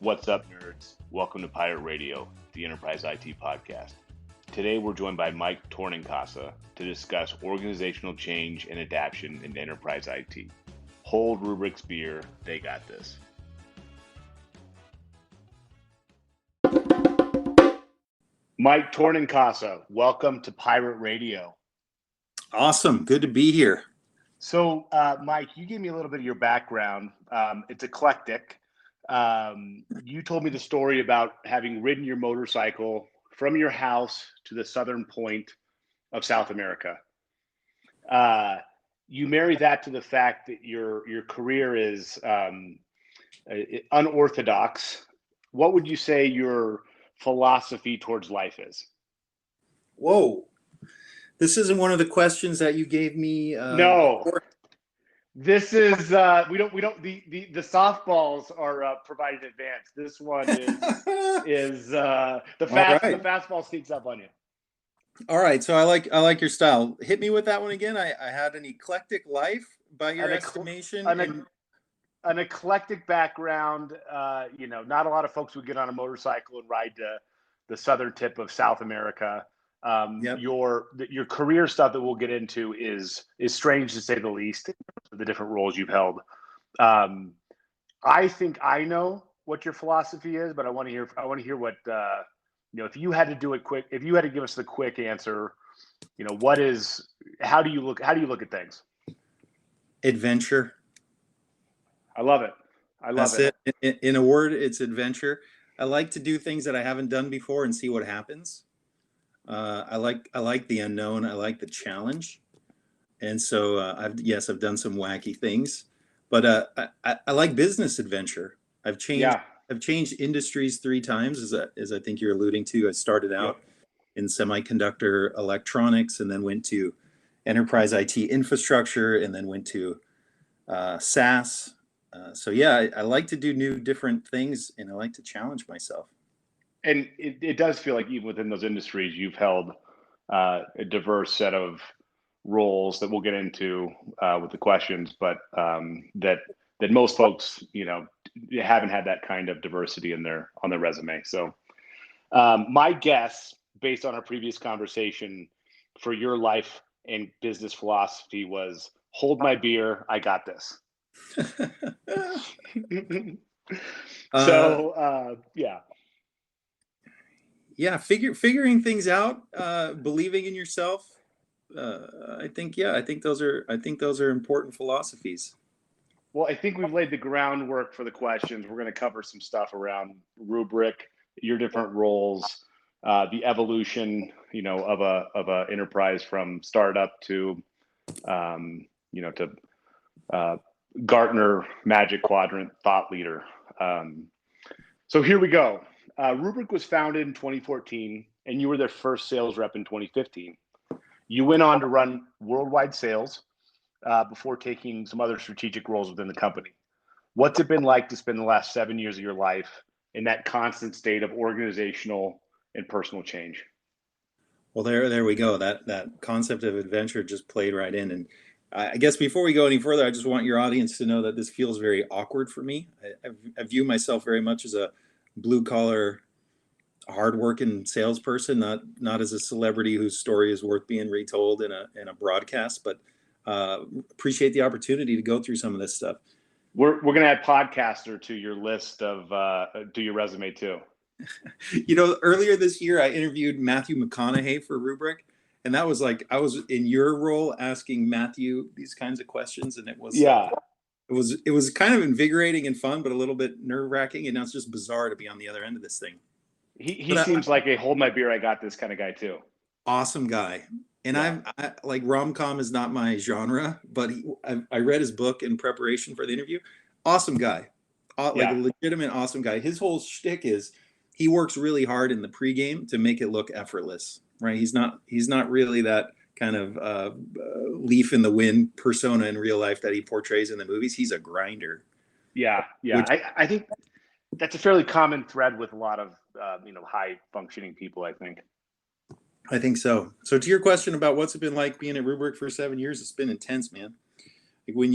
What's up, nerds? Welcome to Pirate Radio, the Enterprise IT podcast. Today, we're joined by Mike Tornincasa to discuss organizational change and adaptation in enterprise IT. Hold Rubrik's beer, they got this. Mike Tornincasa, welcome to Pirate Radio. Awesome. Good to be here. So, Mike, you gave me a little bit of your background. It's eclectic. You told me the story about having ridden your motorcycle from your house to the southern point of South America. You marry that to the fact that your career is unorthodox. What would you say your philosophy towards life is? Whoa. This isn't one of the questions that you gave me. No. Before. This is we don't the softballs are provided in advance. This one is the fastball sneaks up on you. All right, so I like your style. Hit me with that one again. I had an eclectic life by your estimation. An eclectic background. Not a lot of folks would get on a motorcycle and ride to the southern tip of South America. Yep. Your career stuff that we'll get into is strange to say the least. The different roles you've held. I think I know what your philosophy is, but I want to hear what if you had to do it quick. If you had to give us the quick answer, how do you look at things? Adventure. I love it. That's it. In a word, it's adventure. I like to do things that I haven't done before and see what happens. I like the unknown. I like the challenge, and so I've done some wacky things, but I like business adventure. I've changed industries 3 times, as I think you're alluding to. I started out in semiconductor electronics, and then went to enterprise IT infrastructure, and then went to SaaS. I like to do different things, and I like to challenge myself. And it does feel like even within those industries, you've held a diverse set of roles that we'll get into with the questions, but that most folks, haven't had that kind of diversity on their resume. So my guess, based on our previous conversation, for your life and business philosophy was hold my beer, I got this. Figuring things out, believing in yourself. I think those are important philosophies. Well, I think we've laid the groundwork for the questions. We're going to cover some stuff around Rubrik, your different roles, the evolution, of a enterprise from startup to, Gartner Magic Quadrant thought leader. So here we go. Rubrik was founded in 2014, and you were their first sales rep in 2015. You went on to run worldwide sales before taking some other strategic roles within the company. What's it been like to spend the last 7 years of your life in that constant state of organizational and personal change? Well, there we go. That concept of adventure just played right in. And I guess before we go any further, I just want your audience to know that this feels very awkward for me. I view myself very much as a blue-collar, hard-working salesperson, not as a celebrity whose story is worth being retold in a broadcast, but appreciate the opportunity to go through some of this stuff. We're going to add podcaster to your list of to your resume too. Earlier this year, I interviewed Matthew McConaughey for Rubrik, and that was like I was in your role asking Matthew these kinds of questions, and it was It was kind of invigorating and fun, but a little bit nerve-wracking, and now it's just bizarre to be on the other end of this thing. He seems like a hold my beer, I got this kind of guy too. Awesome guy. And I like rom-com is not my genre, but I read his book in preparation for the interview. Awesome guy. Like a legitimate awesome guy. His whole shtick is he works really hard in the pregame to make it look effortless, right? He's not really that kind of leaf in the wind persona in real life that he portrays in the movies. He's a grinder. Yeah. I think that's a fairly common thread with a lot of high functioning people, I think. I think so. So to your question about what's it been like being at Rubrik for 7 years, it's been intense, man. Like when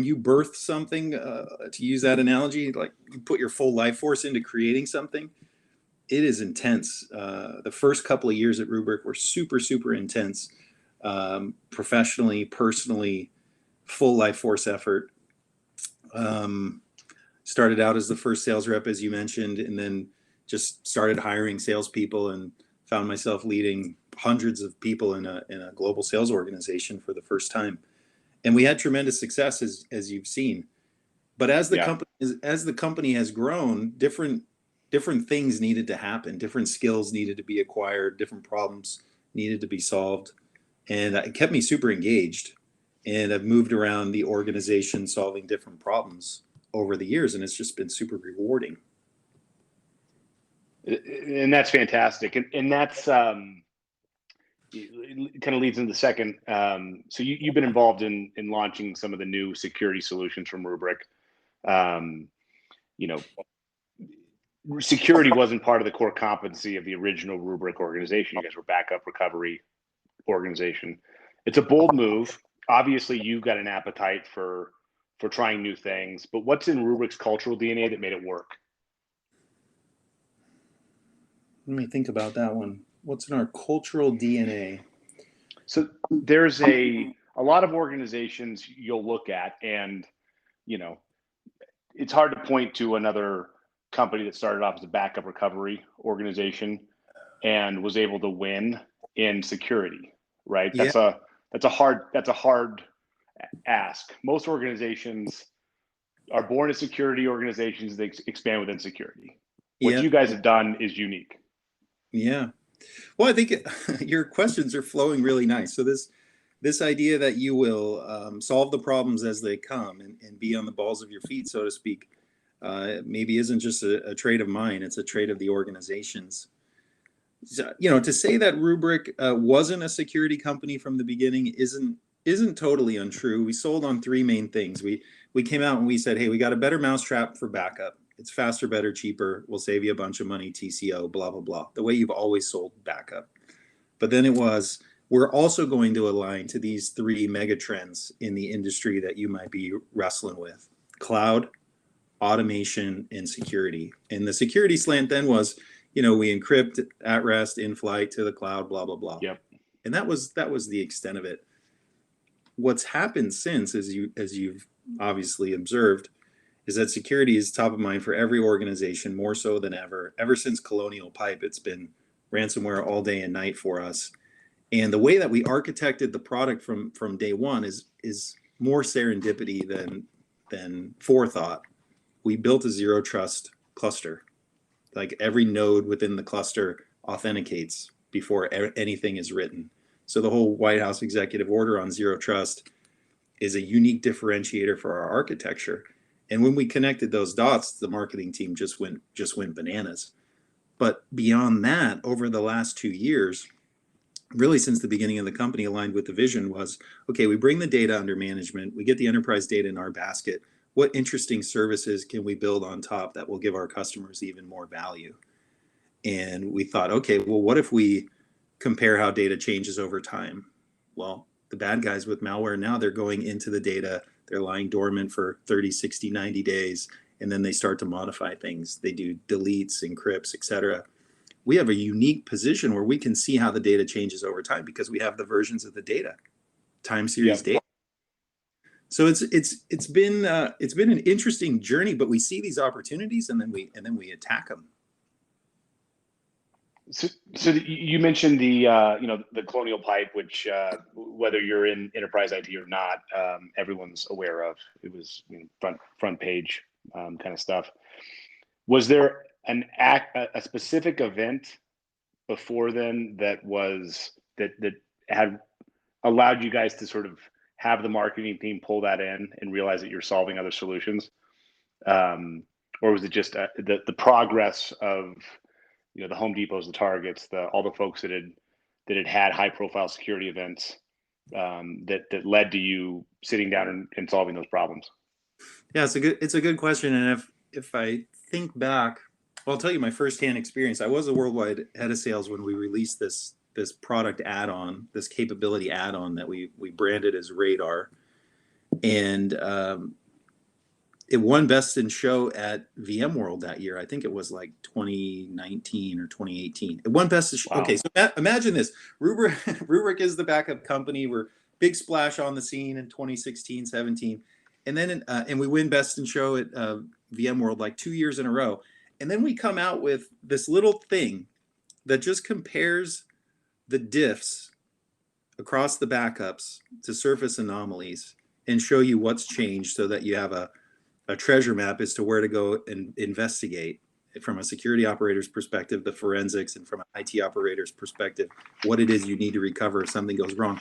you birth something, to use that analogy, like you put your full life force into creating something, it is intense. The first couple of years at Rubrik were super intense, professionally, personally, full life force effort. Started out as the first sales rep, as you mentioned, and then just started hiring salespeople and found myself leading hundreds of people in a global sales organization for the first time. And we had tremendous success, as you've seen. But as the company has grown, different things needed to happen, different skills needed to be acquired, different problems needed to be solved, and it kept me super engaged. And I've moved around the organization solving different problems over the years, and it's just been super rewarding. And that's fantastic, and that's it kind of leads into the second. So you've been involved in launching some of the new security solutions from Rubrik. You know, security wasn't part of the core competency of the original Rubrik organization. You guys were backup recovery organization. It's a bold move. Obviously, you've got an appetite for trying new things, but what's in Rubrik's cultural DNA that made it work? Let me think about that one. What's in our cultural DNA? So there's a lot of organizations you'll look at, and it's hard to point to another company that started off as a backup recovery organization and was able to win in security, right? Yeah. That's a hard ask. Most organizations are born as security organizations. They expand within security. What you guys have done is unique. Yeah. Well, I think your questions are flowing really nice. So this idea that you will solve the problems as they come and be on the balls of your feet, so to speak, maybe isn't just a trait of mine. It's a trait of the organizations. So, to say that Rubrik wasn't a security company from the beginning isn't totally untrue. We sold on three main things. We came out and we said, hey, we got a better mousetrap for backup. It's faster, better, cheaper. We'll save you a bunch of money, TCO, blah, blah, blah. The way you've always sold backup. But then it was, we're also going to align to these three mega trends in the industry that you might be wrestling with: cloud, automation, and security. And the security slant then was, we encrypt at rest, in flight, to the cloud, blah, blah, blah. Yep. And that was the extent of it. What's happened since, as you've obviously observed, is that security is top of mind for every organization, more so than ever. Ever since Colonial Pipe, it's been ransomware all day and night for us. And the way that we architected the product from day one is more serendipity than forethought. We built a zero trust cluster. Like every node within the cluster authenticates before anything is written. So the whole White House executive order on zero trust is a unique differentiator for our architecture. And when we connected those dots, the marketing team just went bananas. But beyond that, over the last 2 years, really since the beginning of the company, aligned with the vision was, okay, we bring the data under management, we get the enterprise data in our basket. What interesting services can we build on top that will give our customers even more value? And we thought, okay, well, what if we compare how data changes over time? Well, the bad guys with malware now, they're going into the data, they're lying dormant for 30, 60, 90 days, and then they start to modify things. They do deletes, encrypts, etc. We have a unique position where we can see how the data changes over time because we have the versions of the data, time series data. So it's been an interesting journey, but we see these opportunities and then we attack them. So you mentioned the Colonial Pipe, which whether you're in enterprise IT or not, everyone's aware of. It was front page kind of stuff. Was there a specific event before then that had allowed you guys to sort of have the marketing team pull that in and realize that you're solving other solutions, or was it just the progress of the Home Depots, the Targets, all the folks that had high profile security events that led to you sitting down and solving those problems? Yeah, it's a good question. And if I think back, well, I'll tell you my firsthand experience. I was a worldwide head of sales when we released this product add-on, this capability add-on that we branded as Radar. And it won Best in Show at VMworld that year. I think it was like 2019 or 2018. It won Best in Show. Wow. Okay, so imagine this. Rubrik, Rubrik is the backup company. We're big splash on the scene in 2016, 17. And then and we win Best in Show at VMworld like 2 years in a row. And then we come out with this little thing that just compares the diffs across the backups to surface anomalies and show you what's changed so that you have a treasure map as to where to go and investigate from a security operator's perspective, the forensics, and from an IT operator's perspective, what it is you need to recover if something goes wrong.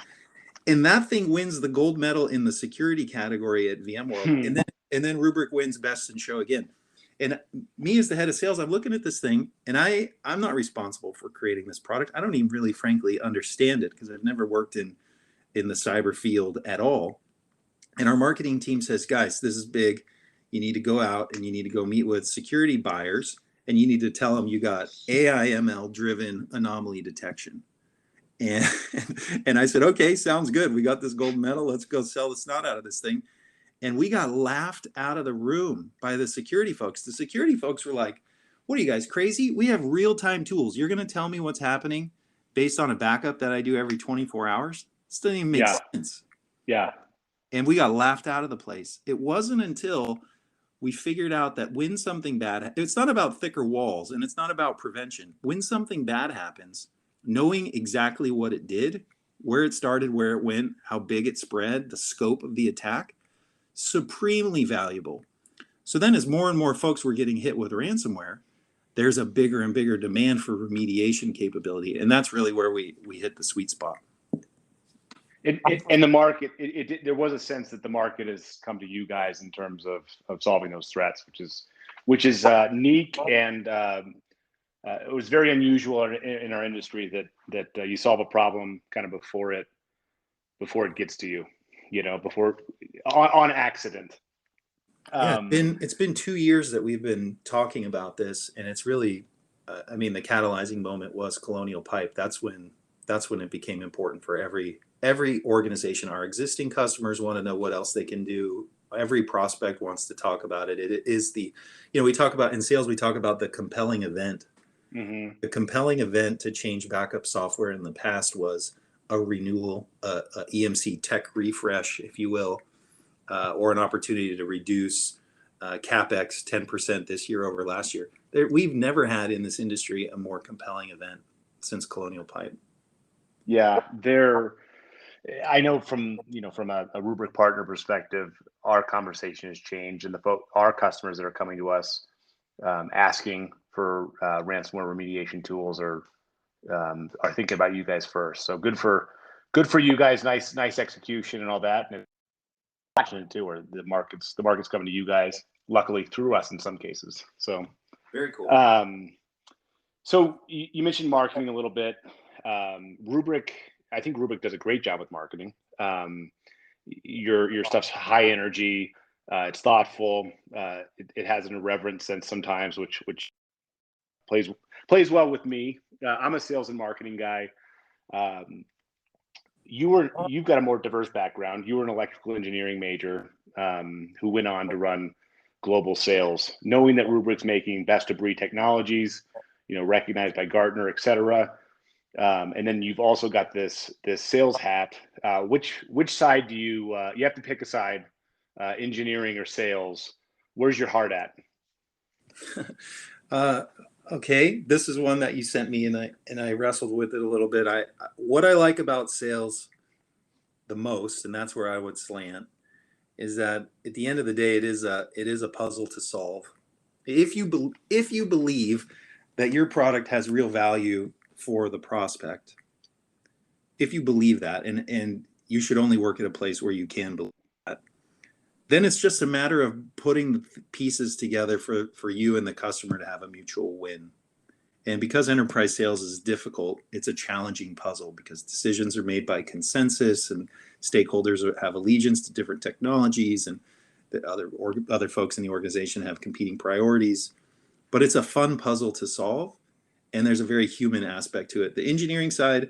And that thing wins the gold medal in the security category at VMworld. And then Rubrik wins Best in Show again. And me as the head of sales, I'm looking at this thing, and I'm not responsible for creating this product. I don't even really, frankly, understand it because I've never worked in the cyber field at all. And our marketing team says, guys, this is big. You need to go out and you need to go meet with security buyers, and you need to tell them you got AI ML driven anomaly detection. And I said, okay, sounds good. We got this gold medal. Let's go sell the snot out of this thing. And we got laughed out of the room by the security folks. The security folks were like, what are you guys, crazy? We have real-time tools. You're going to tell me what's happening based on a backup that I do every 24 hours? This doesn't even make sense. Yeah. And we got laughed out of the place. It wasn't until we figured out that when something bad, it's not about thicker walls and it's not about prevention. When something bad happens, knowing exactly what it did, where it started, where it went, how big it spread, the scope of the attack, supremely valuable. So then as more and more folks were getting hit with ransomware, there's a bigger and bigger demand for remediation capability. And that's really where we hit the sweet spot. In the market, there was a sense that the market has come to you guys in terms of solving those threats, which is neat, and it was very unusual in our industry that you solve a problem kind of before it gets to you, before on accident. Yeah, it's been 2 years that we've been talking about this, and it's really, I mean, the catalyzing moment was Colonial Pipe. That's when it became important for every organization. Our existing customers want to know what else they can do. Every prospect wants to talk about it. It is we talk about in sales, we talk about the compelling event. Mm-hmm. The compelling event to change backup software in the past was a renewal, a EMC tech refresh, if you will, or an opportunity to reduce CapEx 10% this year over last year. We've never had in this industry a more compelling event since Colonial Pipe. Yeah, I know from a Rubrik partner perspective, our conversation has changed, and our customers that are coming to us asking for ransomware remediation tools are thinking about you guys first. So good for you guys. Nice execution and all that. And passionate too, where the market's coming to you guys, luckily through us in some cases. So very cool. So you mentioned marketing a little bit. Rubrik, I think Rubrik does a great job with marketing. Your stuff's high energy. It's thoughtful. It has an irreverent sense sometimes, which plays well with me. I'm a sales and marketing guy. You've got a more diverse background. You were an electrical engineering major who went on to run global sales, knowing that Rubrik's making best of breed technologies, recognized by Gartner, et cetera. And then you've also got this sales hat. Which side do you have to pick a side, engineering or sales? Where's your heart at? Okay, this is one that you sent me, and I wrestled with it a little bit. What I like about sales the most, and that's where I would slant, is that at the end of the day, it is a puzzle to solve. If you believe that your product has real value for the prospect, if you believe that, and you should only work at a place where you can believe that, then it's just a matter of putting the pieces together for you and the customer to have a mutual win. And because enterprise sales is difficult, it's a challenging puzzle because decisions are made by consensus and stakeholders have allegiance to different technologies, and the other folks in the organization have competing priorities. But it's a fun puzzle to solve, and there's a very human aspect to it. The engineering side,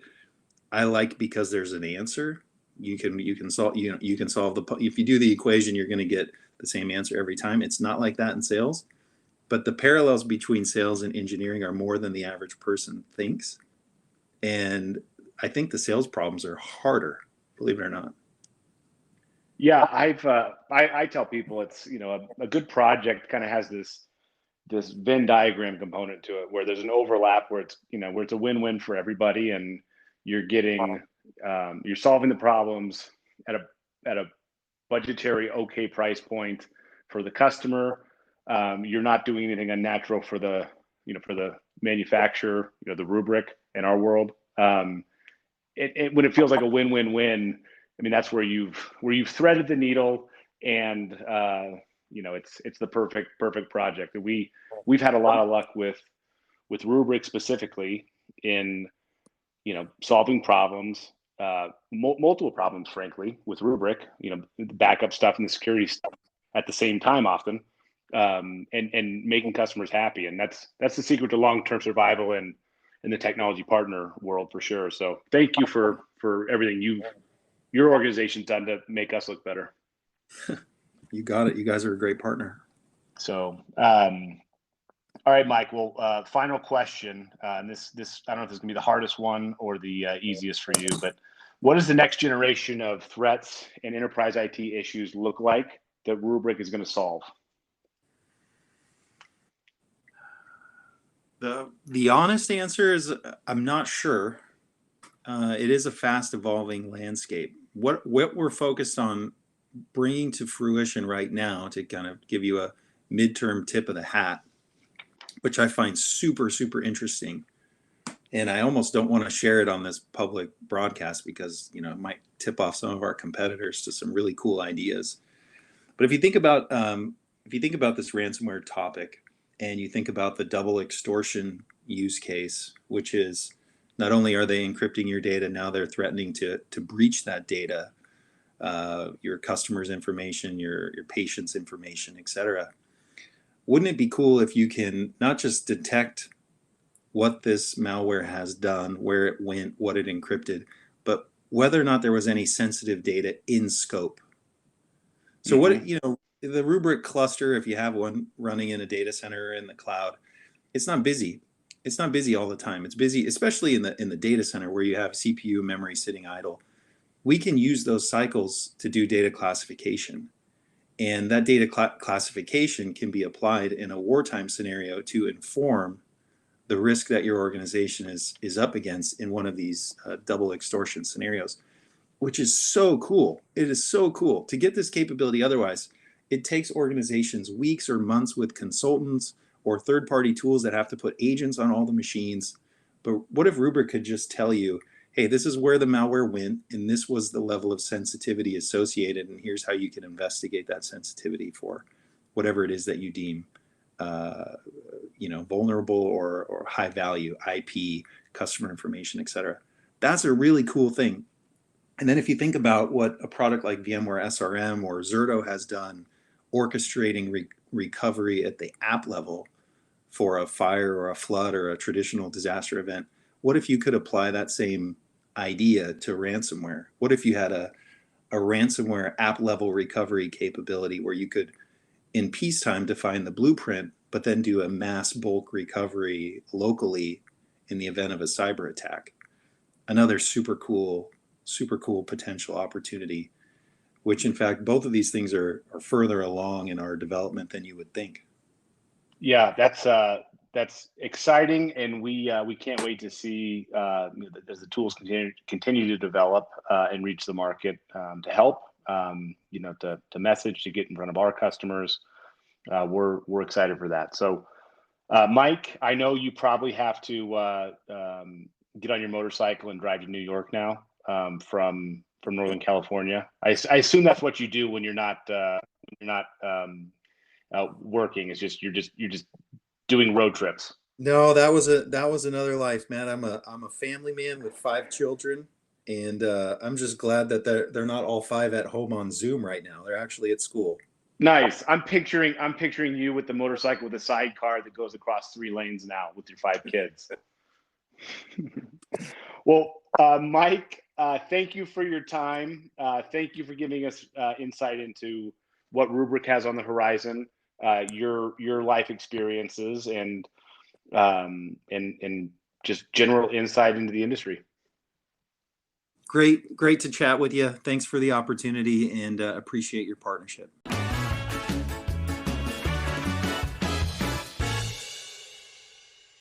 I like because there's an answer. you can solve if you do the equation, you're going to get the same answer every time. It's not like that in sales, but the parallels between sales and engineering are more than the average person thinks. And I think the sales problems are harder, believe it or not. Yeah, I tell people it's, a good project kind of has this Venn diagram component to it, where there's an overlap, where it's a win-win for everybody, and you're getting you're solving the problems at a budgetary okay price point for the customer. You're not doing anything unnatural for the manufacturer, the Rubrik in our world. When it feels like a win-win-win, I mean, that's where you've threaded the needle, and it's the perfect project. We've had a lot of luck with Rubrik specifically in solving problems, multiple problems, frankly, with Rubrik. The backup stuff and the security stuff at the same time often, and making customers happy, and that's the secret to long-term survival in the technology partner world, for sure. So thank you for everything your organization's done to make us look better. You got it. You guys are a great partner. So, all right, Mike. Well, final question. And this I don't know if this is gonna be the hardest one or the easiest for you, but what does the next generation of threats and enterprise IT issues look like that Rubrik is going to solve? The honest answer is I'm not sure. It is a fast evolving landscape. What we're focused on bringing to fruition right now, to kind of give you a midterm tip of the hat, which I find super, super interesting. And I almost don't want to share it on this public broadcast because, it might tip off some of our competitors to some really cool ideas. But if you think about this ransomware topic, and you think about the double extortion use case, which is not only are they encrypting your data, now they're threatening to breach that data, your customer's information, your patient's information, etc. Wouldn't it be cool if you can not just detect what this malware has done, where it went, what it encrypted, but whether or not there was any sensitive data in scope? So the Rubrik cluster, if you have one running in a data center or in the cloud, it's not busy. It's not busy all the time. It's busy, especially in the data center where you have CPU memory sitting idle. We can use those cycles to do data classification. And that data classification can be applied in a wartime scenario to inform the risk that your organization is up against in one of these double extortion scenarios, which is so cool. It is so cool to get this capability. Otherwise, it takes organizations weeks or months with consultants or third-party tools that have to put agents on all the machines. But what if Rubrik could just tell you, hey, this is where the malware went, and this was the level of sensitivity associated, and here's how you can investigate that sensitivity for whatever it is that you deem vulnerable or high value, IP, customer information, etc. That's a really cool thing. And then if you think about what a product like VMware SRM or Zerto has done, orchestrating recovery at the app level for a fire or a flood or a traditional disaster event, what if you could apply that same idea to ransomware? What if you had a ransomware app level recovery capability where you could, in peacetime, define the blueprint, but then do a mass bulk recovery locally in the event of a cyber attack? Another super cool potential opportunity, which in fact, both of these things are further along in our development than you would think. Yeah, that's exciting, and we can't wait to see as the tools continue to develop and reach the market to help, to message, to get in front of our customers. We're excited for that. So, Mike, I know you probably have to get on your motorcycle and drive to New York now from Northern California. I assume that's what you do when you're not working. It's just you're just doing road trips. No, that was another life, man. I'm a family man with 5 children, and I'm just glad that they're not all 5 at home on Zoom right now. They're actually at school. Nice. I'm picturing you with the motorcycle with a sidecar that goes across 3 lanes now with your 5 kids. Well, Mike, Thank you for your time. Thank you for giving us insight into what Rubrik has on the horizon, your life experiences, and just general insight into the industry. Great to chat with you. Thanks for the opportunity, and appreciate your partnership.